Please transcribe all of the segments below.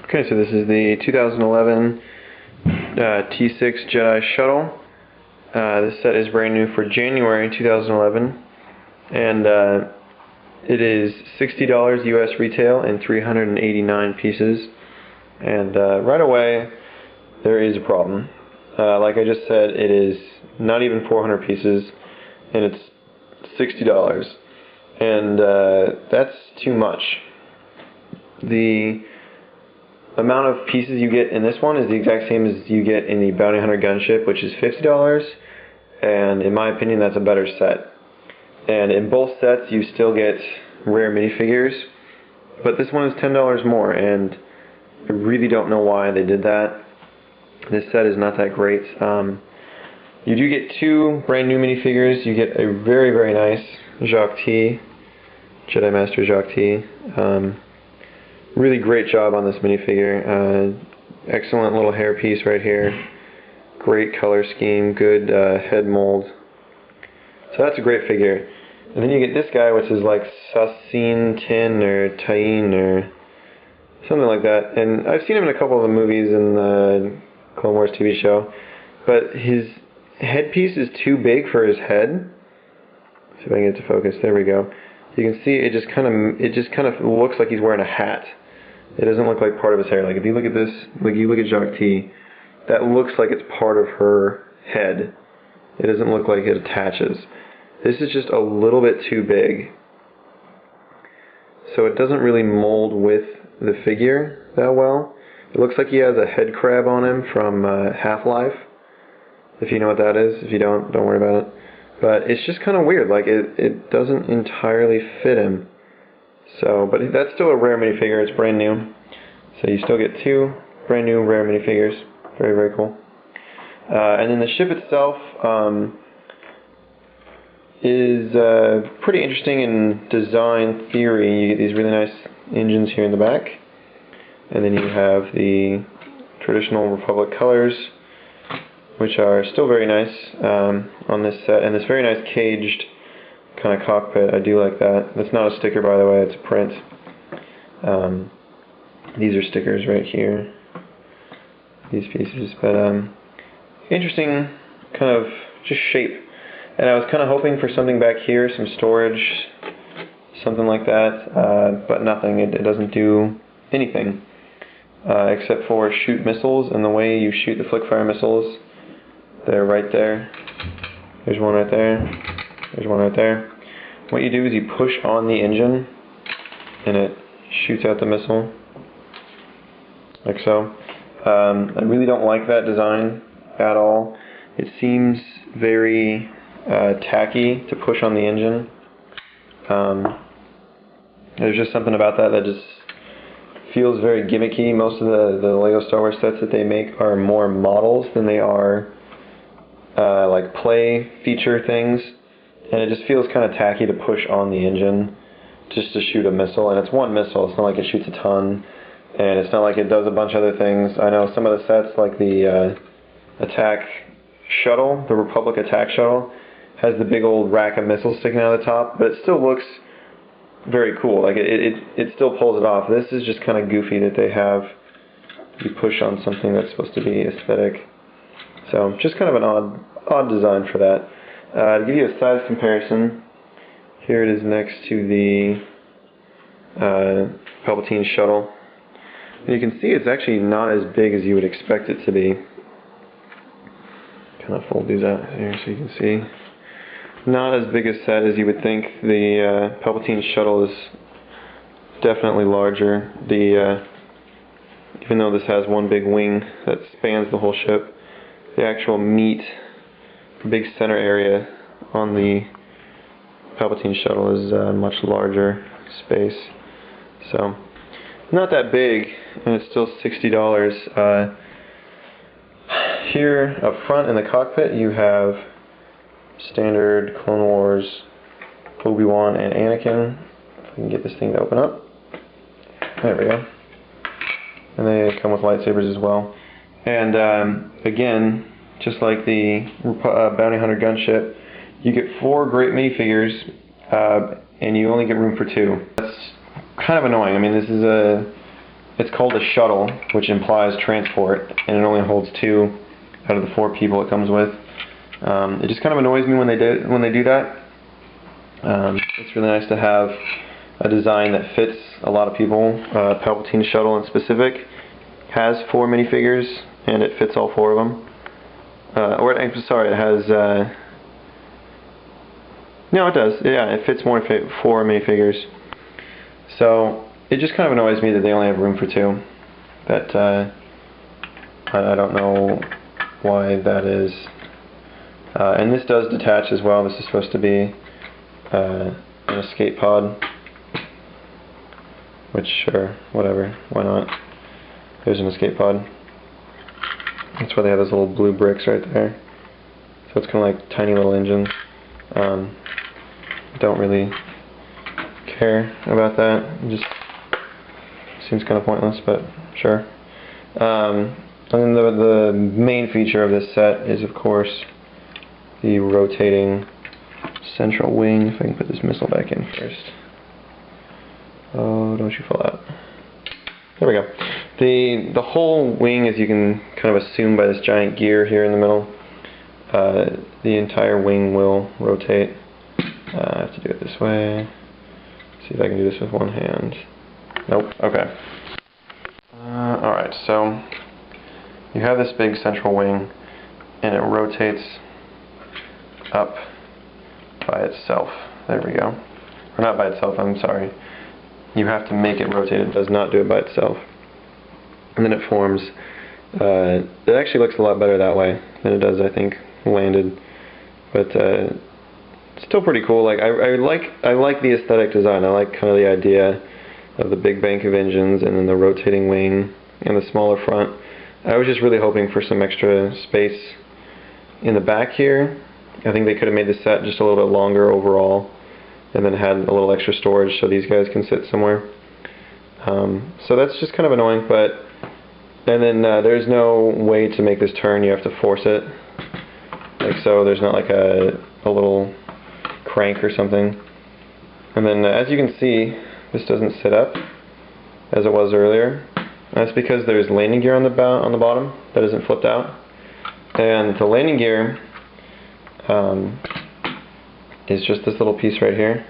Okay, so this is the 2011 T-6 Jedi Shuttle. This set is brand new for January 2011, and it is $60 US retail and 389 pieces. And right away, there is a problem. Like I just said, it is not even 400 pieces, and it's $60, and that's too much. The amount of pieces you get in this one is the exact same as you get in the Bounty Hunter gunship, which is $50, and in my opinion that's a better set. And in both sets you still get rare minifigures, but this one is $10 more, and I really don't know why they did that. This set is not that great. You do get two brand new minifigures. You get a very, very nice Jacques T, Jedi Master Jacques T. Really great job on this minifigure. Excellent little hairpiece right here. Great color scheme, good head mold. So that's a great figure. And then you get this guy, which is like Loxitane or Tain or something like that. And I've seen him in a couple of the movies in the Clone Wars TV show. But his headpiece is too big for his head. Let's see if I can get to focus. There we go. You can see it just kind of looks like he's wearing a hat. It doesn't look like part of his hair. Like if you look at this, like you look at Jacques T, that looks like it's part of her head. It doesn't look like it attaches. This is just a little bit too big. So it doesn't really mold with the figure that well. It looks like he has a head crab on him from Half-Life. If you know what that is. If you don't worry about it. But it's just kind of weird. Like it doesn't entirely fit him. So, but that's still a rare minifigure. It's brand new. So you still get two brand new rare minifigures. Very, very cool. And then the ship itself is pretty interesting in design theory. You get these really nice engines here in the back. And then you have the traditional Republic colors, which are still very nice on this set. And this very nice caged kind of cockpit. I do like that. That's not a sticker, by the way. It's a print. These are stickers right here. These pieces. But interesting kind of just shape. And I was kind of hoping for something back here, some storage, something like that. But nothing. It doesn't do anything. Except for shoot missiles, and the way you shoot the flick-fire missiles, they're right there. There's one right there. There's one right there. What you do is you push on the engine, and it shoots out the missile, like so. I really don't like that design at all. It seems very tacky to push on the engine. There's just something about that just feels very gimmicky. Most of the Lego Star Wars sets that they make are more models than they are like play feature things, and it just feels kind of tacky to push on the engine just to shoot a missile. And it's one missile. It's not like it shoots a ton, and it's not like it does a bunch of other things. I know some of the sets, like the attack shuttle, the Republic attack shuttle, has the big old rack of missiles sticking out of the top, but it still looks very cool. Like it still pulls it off. This is just kind of goofy that they have you push on something that's supposed to be aesthetic. So just kind of an odd design for that. To give you a size comparison, here it is next to the Palpatine shuttle. And you can see it's actually not as big as you would expect it to be. Kind of fold these out here so you can see. Not as big a set as you would think. The Palpatine shuttle is definitely larger. Even though this has one big wing that spans the whole ship, the actual meat, big center area on the Palpatine shuttle is a much larger space. So, not that big, and it's still $60. Here up front in the cockpit you have standard Clone Wars Obi-Wan and Anakin. If I can get this thing to open up. There we go. And they come with lightsabers as well. And again, just like the Bounty Hunter gunship, you get 4 great minifigures, and you only get room for 2. That's kind of annoying. I mean, this is a it's called a shuttle, which implies transport, and it only holds 2 out of the 4 people it comes with. It just kind of annoys me when they do that. It's really nice to have a design that fits a lot of people. Palpatine Shuttle in specific has 4 minifigures, and it fits all 4 of them. I'm sorry, it has... no, it does. Yeah, it fits 4 minifigures. So it just kind of annoys me that they only have room for 2. That I don't know why that is. And this does detach as well. This is supposed to be an escape pod. Which, sure, whatever. Why not? There's an escape pod. That's why they have those little blue bricks right there. So it's kind of like tiny little engines. Don't really care about that. It just seems kind of pointless, but sure. And then the main feature of this set is, of course, the rotating central wing. If I can put this missile back in first. Oh, don't you fall out. There we go. The whole wing, as you can kind of assume by this giant gear here in the middle, the entire wing will rotate. I have to do it this way. See if I can do this with one hand. Nope. Okay. Alright, so you have this big central wing, and it rotates up by itself. There we go. Or not by itself, I'm sorry. You have to make it rotate. It does not do it by itself. And then it forms. It actually looks a lot better that way than it does, I think, landed. But it's still pretty cool. Like I like the aesthetic design. I like kind of the idea of the big bank of engines and then the rotating wing and the smaller front. I was just really hoping for some extra space in the back here. I think they could have made the set just a little bit longer overall, and then had a little extra storage so these guys can sit somewhere. So that's just kind of annoying, but and then there's no way to make this turn. You have to force it, like so. There's not like a little crank or something. And then as you can see, this doesn't sit up as it was earlier. That's because there's landing gear on the bottom that isn't flipped out, and the landing gear is just this little piece right here.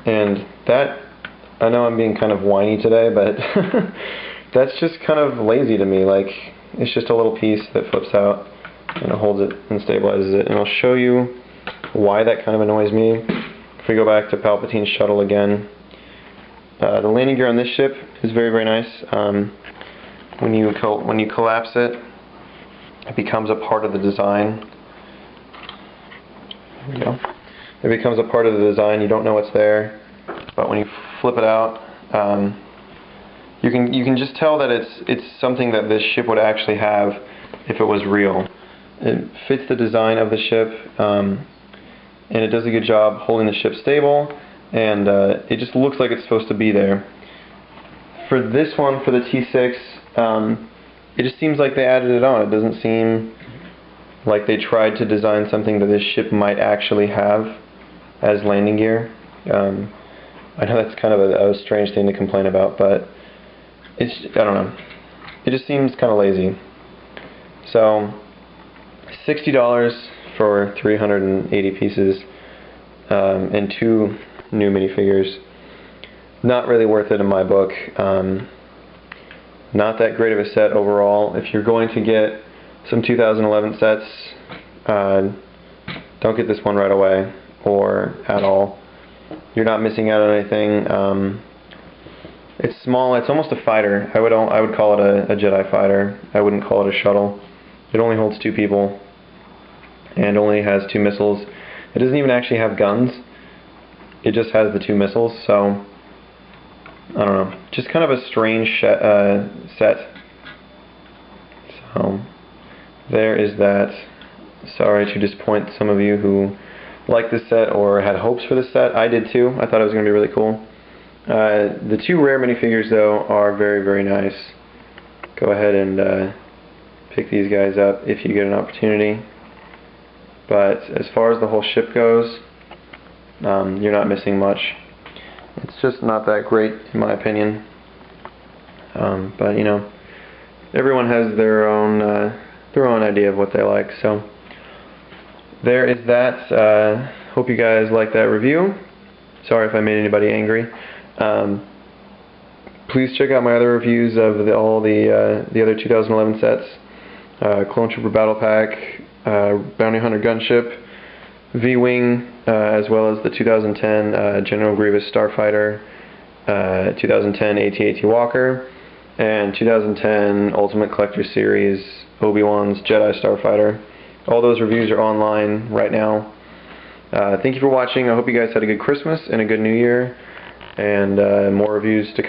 And that, I know I'm being kind of whiny today, but that's just kind of lazy to me. Like, it's just a little piece that flips out and it holds it and stabilizes it. And I'll show you why that kind of annoys me. If we go back to Palpatine Shuttle again, the landing gear on this ship is very, very nice. When you collapse it, it becomes a part of the design. There we go. It becomes a part of the design. You don't know what's there, but when you flip it out, you can just tell that it's something that this ship would actually have if it was real. It fits the design of the ship, and it does a good job holding the ship stable, and it just looks like it's supposed to be there. For this one, for the T-6, it just seems like they added it on. It doesn't seem like they tried to design something that this ship might actually have as landing gear. I know that's kind of a strange thing to complain about, but it's, I don't know. It just seems kind of lazy. So, $60 for 380 pieces and 2 new minifigures. Not really worth it in my book. Not that great of a set overall. If you're going to get some 2011 sets, don't get this one right away or at all. You're not missing out on anything. It's small. It's almost a fighter. I would call it a Jedi fighter. I wouldn't call it a shuttle. It only holds 2 people and only has 2 missiles. It doesn't even actually have guns. It just has the 2 missiles. So I don't know. Just kind of a strange set. So there is that. Sorry to disappoint some of you who like this set or had hopes for this set. I did too. I thought it was going to be really cool. The 2 rare minifigures though are very, very nice. Go ahead and pick these guys up if you get an opportunity. But as far as the whole ship goes, you're not missing much. It's just not that great in my opinion. But you know, everyone has their own idea of what they like. So there is that. Hope you guys like that review. Sorry if I made anybody angry. Please check out my other reviews of all the other 2011 sets: Clone Trooper Battle Pack, Bounty Hunter Gunship, V-Wing, as well as the 2010 General Grievous Starfighter, 2010 AT-AT Walker, and 2010 Ultimate Collector Series Obi-Wan's Jedi Starfighter. All those reviews are online right now. Thank you for watching. I hope you guys had a good Christmas and a good New Year, and more reviews to come.